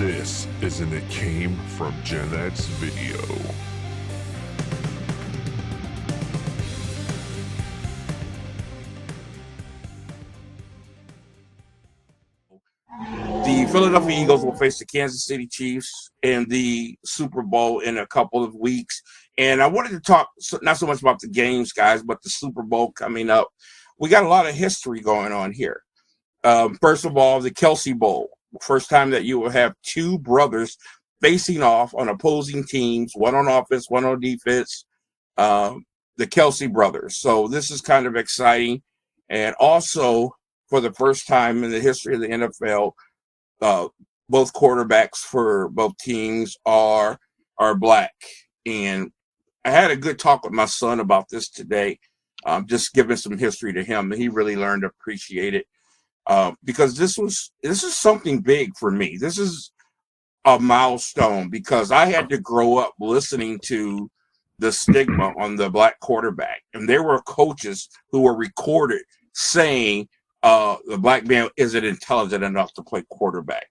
This is an It Came From GenX video. The Philadelphia Eagles will face the Kansas City Chiefs in the Super Bowl in a couple of weeks. And I wanted to talk not so much about the games, guys, but the Super Bowl coming up. We got a lot of history going on here. First of all, the Kelsey Bowl. First time that you will have two brothers facing off on opposing teams, one on offense, one on defense, the Kelsey brothers. So this is kind of exciting. And also, for the first time in the history of the NFL, both quarterbacks for both teams are black. And I had a good talk with my son about this today, just giving some history to him, and he really learned to appreciate it. Because this is something big for me. This is a milestone because I had to grow up listening to the stigma on the black quarterback, and there were coaches who were recorded saying the black man isn't intelligent enough to play quarterback.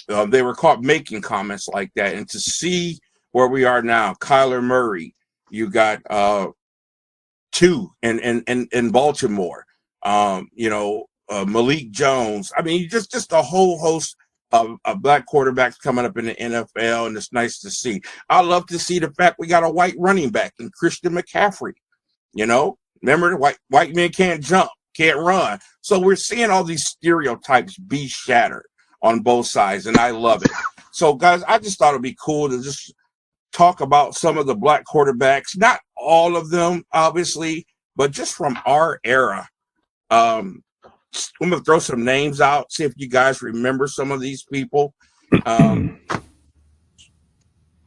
They were caught making comments like that, and to see where we are now, Kyler Murray, you got two in Baltimore, Malik Jones. I mean, just a whole host of black quarterbacks coming up in the NFL, and it's nice to see. I love to see the fact we got a white running back in Christian McCaffrey. Remember, the white men can't jump, can't run. So we're seeing all these stereotypes be shattered on both sides, and I love it. So, guys, I just thought it'd be cool to just talk about some of the black quarterbacks, not all of them, obviously, but just from our era. I'm going to throw some names out, see if you guys remember some of these people.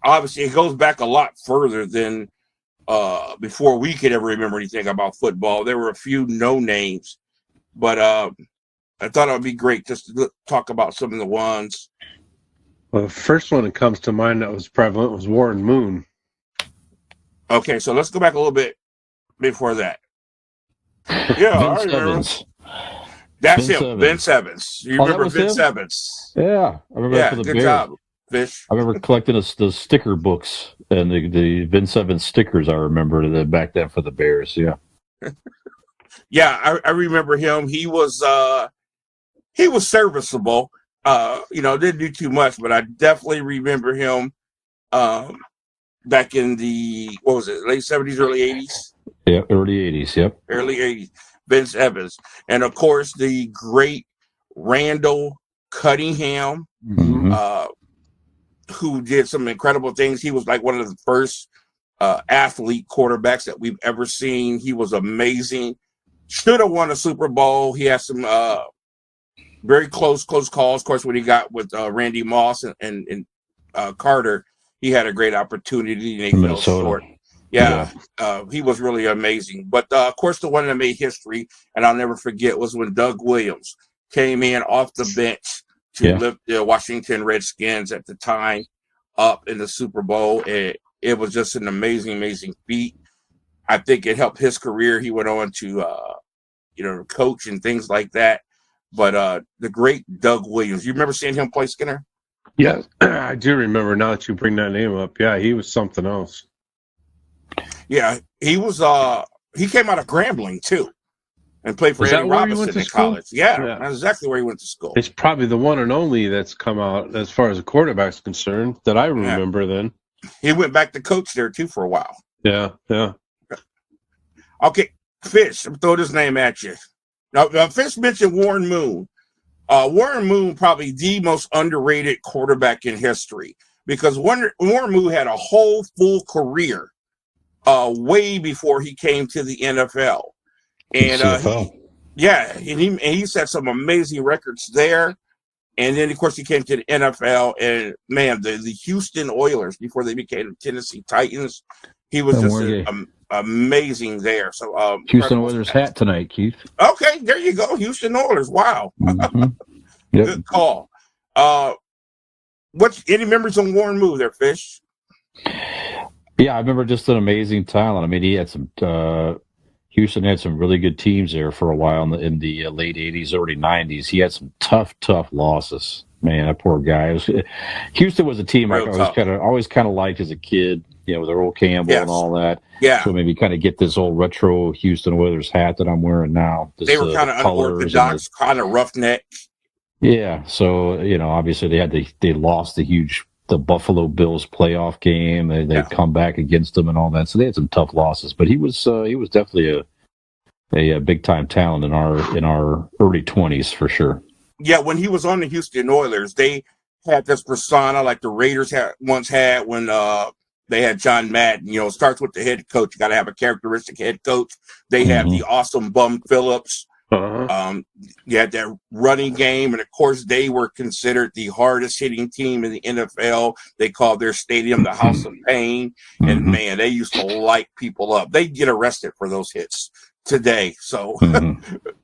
Obviously, it goes back a lot further than before we could ever remember anything about football. There were a few no names, but I thought it would be great just to talk about some of the ones. Well, the first one that comes to mind that was prevalent was Warren Moon. Okay, so let's go back a little bit before that. Yeah, I remember. That's him, Vince Evans. You remember Vince Evans? Yeah, I remember for the good Bears. job, Fish. I remember collecting the sticker books and the Vince Evans stickers. I remember back then for the Bears. Yeah, yeah, I remember him. He was serviceable. Didn't do too much, but I definitely remember him back in the late 70s, early 80s. Yeah, early 80s. Yep, early 80s. Vince Evans, and of course the great Randall Cunningham, who did some incredible things. He was like one of the first athlete quarterbacks that we've ever seen. He was amazing. Should have won a Super Bowl. He had some very close calls. Of course, when he got with Randy Moss and Carter, he had a great opportunity and he fell short. Yeah. He was really amazing. But, of course, the one that made history, and I'll never forget, was when Doug Williams came in off the bench to lift the Washington Redskins at the time up in the Super Bowl. It was just an amazing, amazing feat. I think it helped his career. He went on to, coach and things like that. But the great Doug Williams, you remember seeing him play, Skinner? Yeah, I do remember now that you bring that name up. Yeah, he was something else. Yeah, he was. He came out of Grambling too, and played for Eddie Robinson in college. Yeah, that's exactly where he went to school. It's probably the one and only that's come out as far as a quarterback's concerned that I remember. Then he went back to coach there too for a while. Yeah. Okay, Fish, I'm throw this name at you. Now, Fish mentioned Warren Moon. Warren Moon, probably the most underrated quarterback in history, because Warren Moon had a whole full career. Way before he came to the NFL, and he set some amazing records there. And then, of course, he came to the NFL, and man, the Houston Oilers before they became the Tennessee Titans, he was just amazing there. So, Houston Oilers hat tonight, Keith. Okay, there you go, Houston Oilers. Wow, Good call. Any members on Warren Moon there, Fish? Yeah, I remember just an amazing talent. I mean, he had some Houston had some really good teams there for a while in the late 80s, early 90s. He had some tough losses. Man, that poor guy. Houston was a team I Real tough. always kind of liked as a kid, with Earl Campbell and all that. Yeah. So maybe kind of get this old retro Houston Oilers hat that I'm wearing now. They were kind of unorthodox, kind of roughneck. Yeah. So, obviously they lost the Buffalo Bills playoff game. They come back against them and all that. So they had some tough losses, but he was definitely a big time talent in our early 20s for sure. Yeah, when he was on the Houston Oilers, they had this persona like the Raiders once had when they had John Madden. It starts with the head coach. You got to have a characteristic head coach. They had the awesome Bum Phillips. You had that running game, and of course, they were considered the hardest hitting team in the NFL. They called their stadium the House of Pain, and man, they used to light people up. They'd get arrested for those hits today. So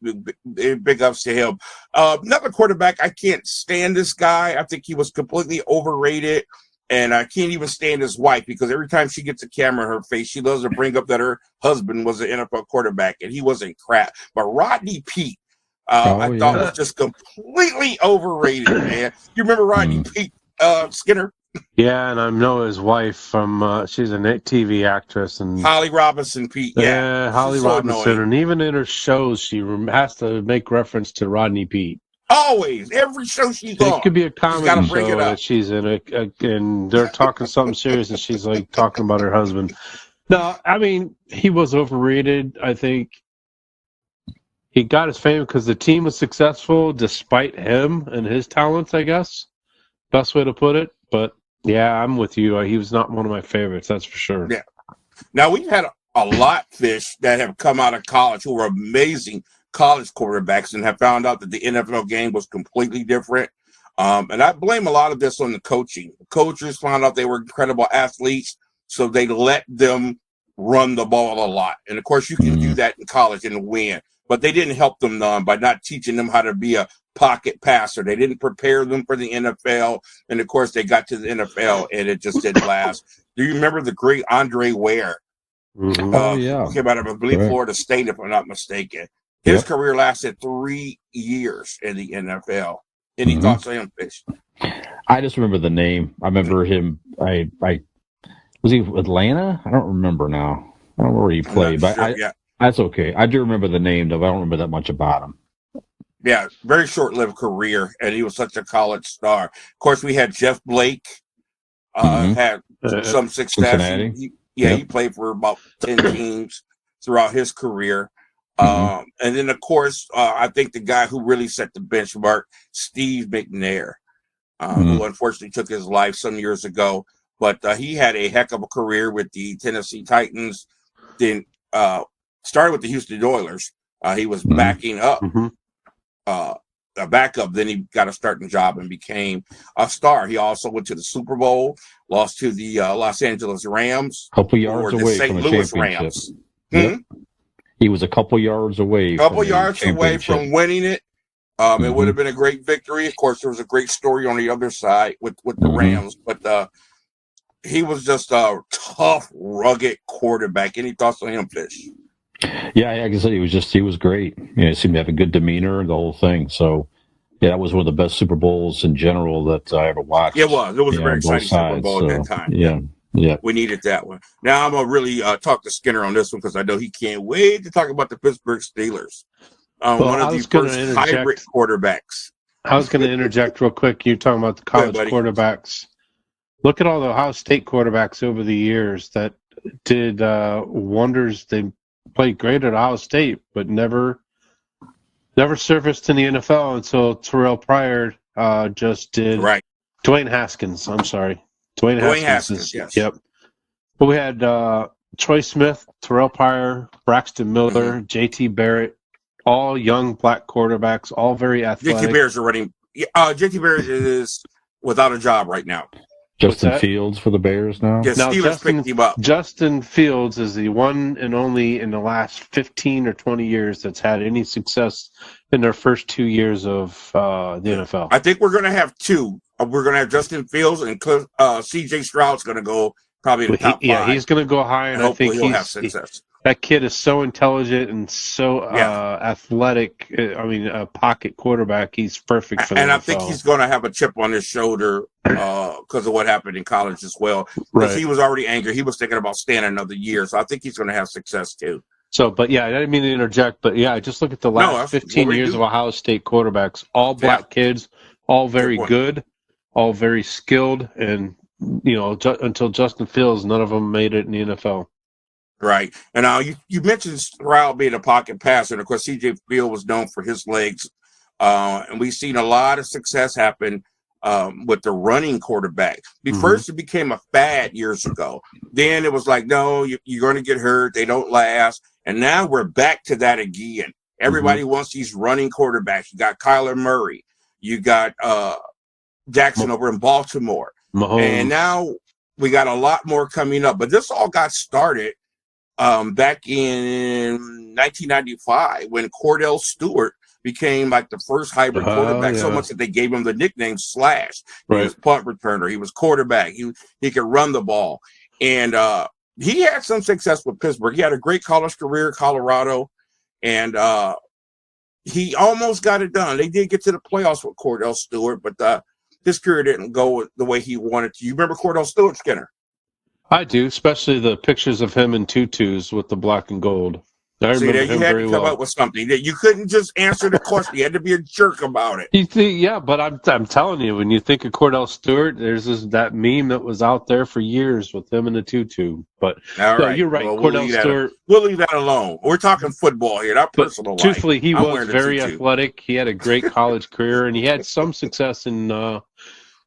big ups to him. Another quarterback, I can't stand this guy. I think he was completely overrated, and I can't even stand his wife because every time she gets a camera in her face, she loves to bring up that her husband was an NFL quarterback and he wasn't crap. But Rodney Peete, I thought was just completely overrated, man. You remember Rodney Peete, Skinner? Yeah, and I know his wife from she's a TV actress, and Holly Robinson Peete. Yeah, Holly Robinson, annoying. and even in her shows, she has to make reference to Rodney Peete. Always, every show she's on. It could be a comedy bring show that she's in, and they're talking something serious, and she's like talking about her husband. No, I mean he was overrated. I think he got his fame because the team was successful despite him and his talents. I guess best way to put it, but. Yeah, I'm with you. He was not one of my favorites, that's for sure. Yeah. Now, we've had a lot fish that have come out of college who were amazing college quarterbacks and have found out that the NFL game was completely different. And I blame a lot of this on the coaching. The coaches found out they were incredible athletes, so they let them run the ball a lot. And, of course, you can do that in college and win. But they didn't help them none by not teaching them how to be a pocket passer. They didn't prepare them for the NFL. And, of course, they got to the NFL, and it just didn't last. Do you remember the great Andre Ware? Yeah. Came out of, I believe, Florida State, if I'm not mistaken. His career lasted 3 years in the NFL. Any thoughts on him, Fish? I just remember the name. I remember him. I was he Atlanta? I don't remember now. I don't know where he played, but sure, that's okay. I do remember the name, though. I don't remember that much about him. Yeah, very short-lived career, and he was such a college star. Of course, we had Jeff Blake, had some success. He played for about 10 teams throughout his career. And then, of course, I think the guy who really set the benchmark, Steve McNair, who unfortunately took his life some years ago. But he had a heck of a career with the Tennessee Titans, then started with the Houston Oilers. He was backing up. A backup, then he got a starting job and became a star. He also went to the Super Bowl, lost to the Los Angeles Rams, couple yards or the away St. from a Louis championship. Rams. Yep. He was a couple yards away. From winning it. It would have been a great victory. Of course, there was a great story on the other side with the Rams, but he was just a tough, rugged quarterback. Any thoughts on him, Fish? Yeah, like I said, he was great. He seemed to have a good demeanor and the whole thing. So, yeah, that was one of the best Super Bowls in general that I ever watched. It was a very exciting Super Bowl at that time. Yeah. We needed that one. Now I'm going to really talk to Skinner on this one because I know he can't wait to talk about the Pittsburgh Steelers. One of the first hybrid quarterbacks. I was going to interject real quick. You're talking about the college quarterbacks. Look at all the Ohio State quarterbacks over the years that did wonders. They played great at Ohio State, but never surfaced in the NFL until Terrell Pryor just did. Right. Dwayne Haskins. I'm sorry. Dwayne Haskins. Yes. Yep. But we had Troy Smith, Terrell Pryor, Braxton Miller, J.T. Barrett, all young black quarterbacks, all very athletic. J.T. Barrett's running. J.T. Barrett is without a job right now. Justin Fields for the Bears now? Yes, now Steelers picked him up. Justin Fields is the one and only in the last 15 or 20 years that's had any success in their first 2 years of the NFL. I think we're going to have two. We're going to have Justin Fields and C.J. Stroud's going to go probably in the top 5. Yeah, he's going to go high, and I think he'll have success. That kid is so intelligent and so athletic. I mean, a pocket quarterback. He's perfect for the And NFL. I think he's going to have a chip on his shoulder because of what happened in college as well. Because he was already angry. He was thinking about staying another year. So I think he's going to have success too. So, but yeah, I didn't mean to interject, but yeah, just look at the last 15 years of Ohio State quarterbacks. All black kids, all very good, all very skilled, and until Justin Fields, none of them made it in the NFL. Right. And now you mentioned Stroud being a pocket passer. And of course, CJ Field was known for his legs. And we've seen a lot of success happen with the running quarterback. First, it became a fad years ago. Then it was like, no, you're going to get hurt. They don't last. And now we're back to that again. Everybody wants these running quarterbacks. You got Kyler Murray. You got Jackson over in Baltimore. Mahomes. And now we got a lot more coming up. But this all got started back in 1995 when Cordell Stewart became like the first hybrid quarterback, so much that they gave him the nickname Slash. He was punt returner. He was quarterback. He could run the ball. And he had some success with Pittsburgh. He had a great college career, Colorado, and he almost got it done. They did get to the playoffs with Cordell Stewart, but his career didn't go the way he wanted to. You remember Cordell Stewart, Skinner? I do, especially the pictures of him in tutus with the black and gold. I remember him very well. You had to come up with something. You couldn't just answer the question. You had to be a jerk about it. You think, yeah, but I'm telling you, when you think of Cordell Stewart, there's that meme that was out there for years with him in the tutu. But you're right, well, Cordell Stewart. We'll leave that alone. We're talking football here, not personal life. Truthfully, he was very athletic. He had a great college career, and he had some success in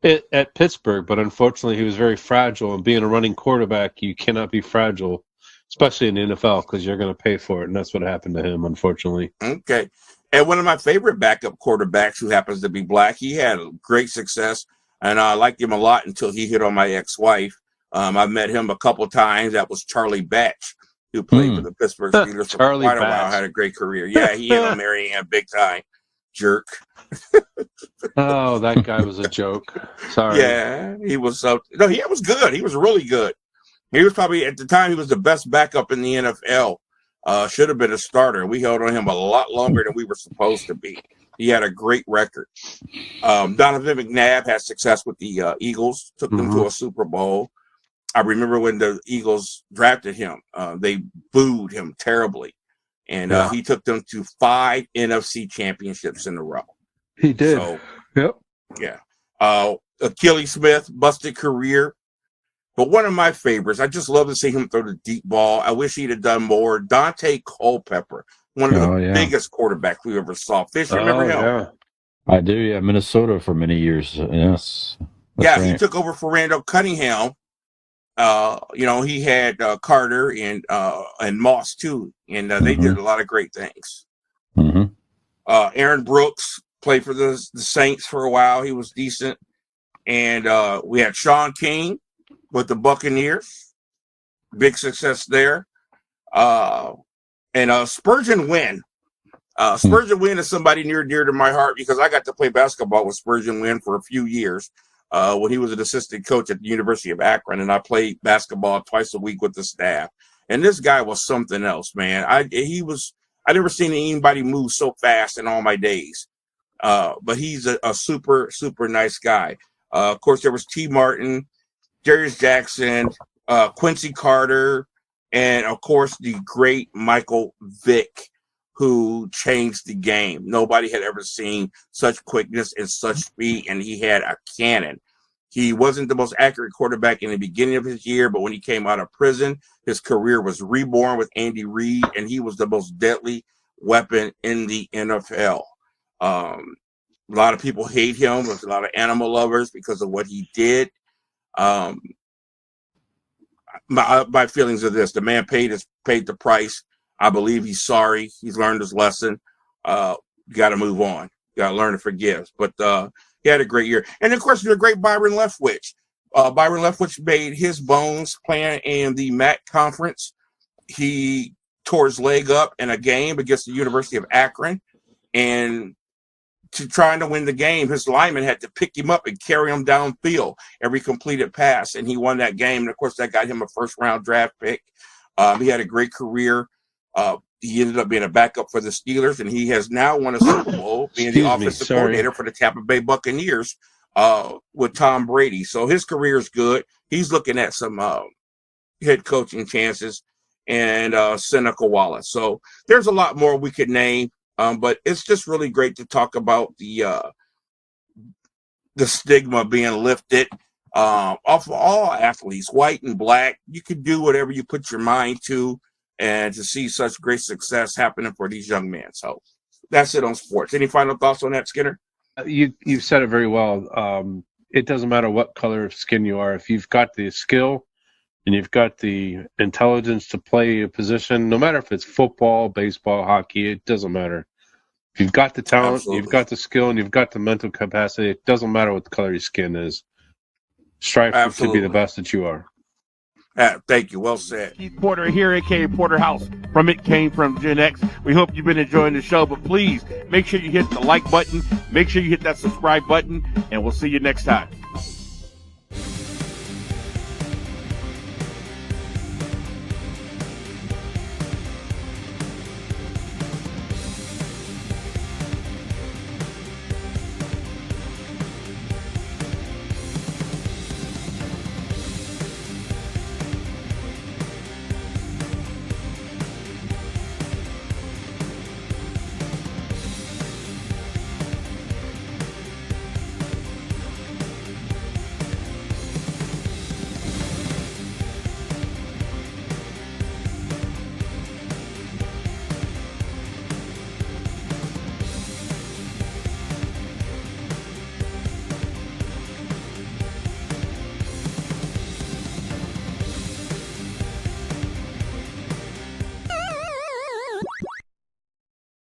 at Pittsburgh, but unfortunately, he was very fragile. And being a running quarterback, you cannot be fragile, especially in the NFL, because you're going to pay for it, and that's what happened to him, unfortunately. Okay. And one of my favorite backup quarterbacks who happens to be black, he had great success, and I liked him a lot until he hit on my ex-wife. I met him a couple times. That was Charlie Batch, who played for the Pittsburgh Steelers for quite a while, had a great career. Yeah, he hit on Mary Ann big time. Jerk. Oh, that guy was a joke. Sorry. Yeah, he was he was good. He was really good. He was probably, at the time, he was the best backup in the NFL. Should have been a starter. We held on him a lot longer than we were supposed to be. He had a great record. Donovan McNabb had success with the Eagles, took them to a Super Bowl. I remember when the Eagles drafted him, they booed him terribly. And he took them to 5 NFC championships in a row. He did. So, yeah. Achilles Smith, busted career. But one of my favorites, I just love to see him throw the deep ball. I wish he'd have done more. Dante Culpepper, one of the biggest quarterbacks we ever saw. Fish, remember him? Yeah. I do, yeah. Minnesota for many years. Yes. He took over for Randall Cunningham. He had Carter and Moss too, and they did a lot of great things. Aaron Brooks played for the Saints for a while. He was decent. And we had Sean King with the Buccaneers. Big success there. And Spurgeon Wynn. Spurgeon Wynn is somebody near and dear to my heart because I got to play basketball with Spurgeon Wynn for a few years when he was an assistant coach at the University of Akron, and I played basketball twice a week with the staff. And this guy was something else, man. I never seen anybody move so fast in all my days. But he's a super, super nice guy. Of course, there was T. Martin, Darius Jackson, Quincy Carter, and, of course, the great Michael Vick, who changed the game. Nobody had ever seen such quickness and such speed, and he had a cannon. He wasn't the most accurate quarterback in the beginning of his year, but when he came out of prison, his career was reborn with Andy Reid, and he was the most deadly weapon in the NFL. A lot of people hate him. There's a lot of animal lovers because of what he did. My feelings are this: the man paid the price. I believe he's sorry. He's learned his lesson. You got to move on. You got to learn to forgive. But he had a great year. And, of course, the great Byron Leftwich. Byron Leftwich made his bones playing in the MAC conference. He tore his leg up in a game against the University of Akron. And trying to win the game, his lineman had to pick him up and carry him downfield every completed pass. And he won that game. And, of course, that got him a first-round draft pick. He had a great career. He ended up being a backup for the Steelers, and he has now won a Super Bowl, being the offensive coordinator for the Tampa Bay Buccaneers with Tom Brady. So his career is good. He's looking at some head coaching chances, and Seneca Wallace. So there's a lot more we could name, but it's just really great to talk about the stigma being lifted off of all athletes, white and black. You can do whatever you put your mind to, and to see such great success happening for these young men. So that's it on sports. Any final thoughts on that, Skinner? You've said it very well. It doesn't matter what color of skin you are. If you've got the skill and you've got the intelligence to play a position, no matter if it's football, baseball, hockey, it doesn't matter. If you've got the talent, Absolutely. You've got the skill, and you've got the mental capacity, it doesn't matter what the color of your skin is. Strive to be the best that you are. Thank you. Well said. Keith Porter here, a.k.a. Porterhouse from It Came From Gen X. We hope you've been enjoying the show, but please make sure you hit the like button, make sure you hit that subscribe button, and we'll see you next time.